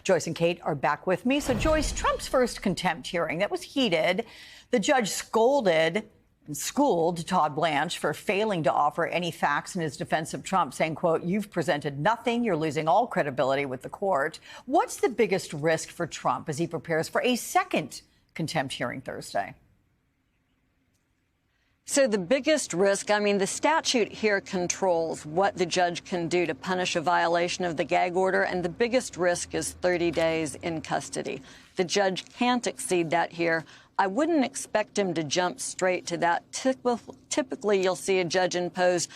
Joyce and Kate are back with me. So, Joyce, Trump's first contempt hearing, that was heated. The judge scolded and schooled Todd Blanche for failing to offer any facts in his defense of Trump, saying, quote, "You've presented nothing. You're losing all credibility with the court." What's the biggest risk for Trump as he prepares for a second contempt hearing Thursday? So the biggest risk, I mean, the statute here controls what the judge can do to punish a violation of the gag order, and the biggest risk is 30 days in custody. The judge can't exceed that here. I wouldn't expect him to jump straight to that. Typically, you'll see a judge impose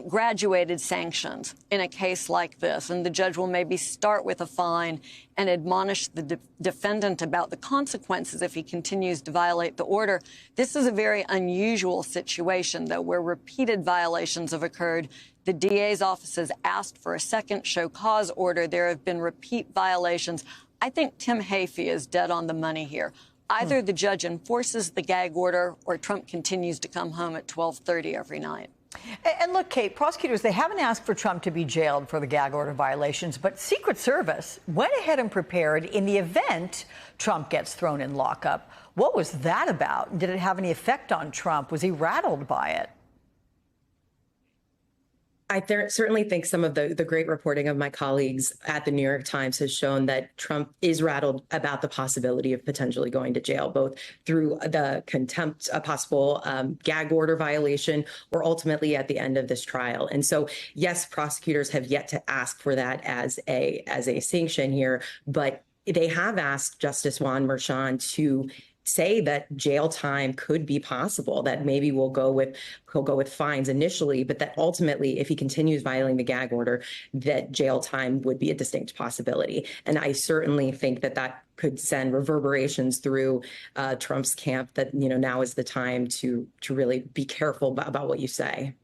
graduated sanctions in a case like this, and the judge will maybe start with a fine and admonish the defendant about the consequences if he continues to violate the order. This is a very unusual situation, though, where repeated violations have occurred. The DA's office has asked for a second show cause order. There have been repeat violations. I think Tim Heaphy is dead on the money here. Either the judge enforces the gag order or Trump continues to come home at 12:30 every night. And look, Kate, prosecutors, they haven't asked for Trump to be jailed for the gag order violations, but Secret Service went ahead and prepared in the event Trump gets thrown in lockup. What was that about? Did it have any effect on Trump? Was he rattled by it? I certainly think some of the great reporting of my colleagues at the New York Times has shown that Trump is rattled about the possibility of potentially going to jail, both through the contempt, a possible gag order violation, or ultimately at the end of this trial. And so, yes, prosecutors have yet to ask for that as a sanction here, but they have asked Justice Juan Merchan to say that jail time could be possible, that maybe he'll go with fines initially, but that ultimately, if he continues violating the gag order, that jail time would be a distinct possibility. And I certainly think that that could send reverberations through Trump's camp that, now is the time to really be careful about what you say.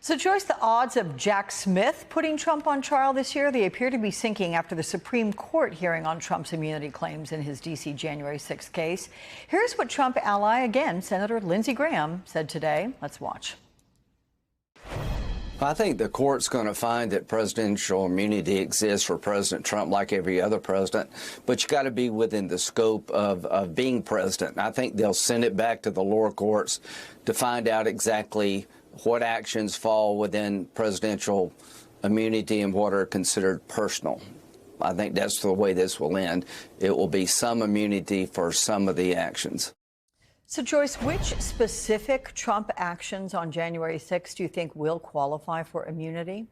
So, Joyce, the odds of Jack Smith putting Trump on trial this year, they appear to be sinking after the Supreme Court hearing on Trump's immunity claims in his D.C. January 6th case. Here's what Trump ally, again, Senator Lindsey Graham, said today. Let's watch. I think the court's going to find that presidential immunity exists for President Trump like every other president, but you got to be within the scope of being president. I think they'll send it back to the lower courts to find out exactly what actions fall within presidential immunity and what are considered personal. I think that's the way this will end. It will be some immunity for some of the actions. So, Joyce, which specific Trump actions on January 6th do you think will qualify for immunity?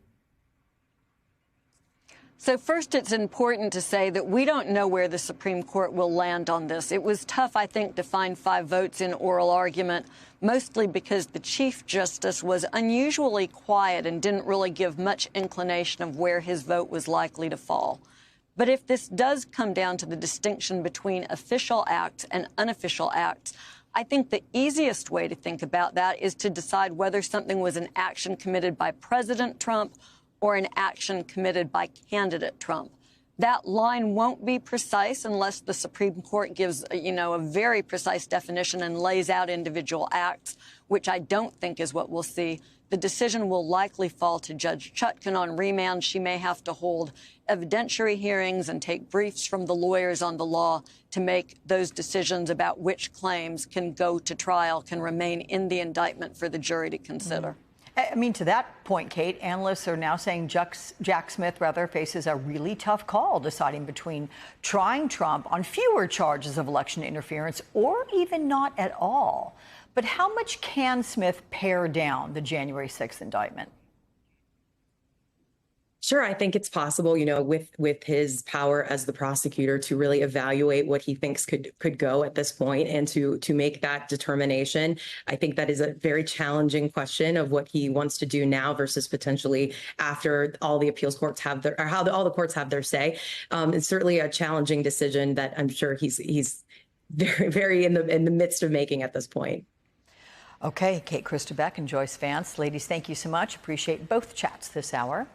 So first, it's important to say that we don't know where the Supreme Court will land on this. It was tough, I think, to find 5 votes in oral argument, mostly because the Chief Justice was unusually quiet and didn't really give much inclination of where his vote was likely to fall. But if this does come down to the distinction between official acts and unofficial acts, I think the easiest way to think about that is to decide whether something was an action committed by President Trump or an action committed by candidate Trump. That line won't be precise unless the Supreme Court gives, a very precise definition and lays out individual acts, which I don't think is what we'll see. The decision will likely fall to Judge Chutkan on remand. She may have to hold evidentiary hearings and take briefs from the lawyers on the law to make those decisions about which claims can go to trial, can remain in the indictment for the jury to consider. I mean, to that point, Kate, analysts are now saying Jack Smith, faces a really tough call deciding between trying Trump on fewer charges of election interference or even not at all. But how much can Smith pare down the January 6th indictment? Sure, I think it's possible, with his power as the prosecutor to really evaluate what he thinks could go at this point and to make that determination. I think that is a very challenging question of what he wants to do now versus potentially after all the appeals courts have all the courts have their say. It's certainly a challenging decision that I'm sure he's very, very in the midst of making at this point. Okay, Kate Christobeck and Joyce Vance. Ladies, thank you so much. Appreciate both chats this hour.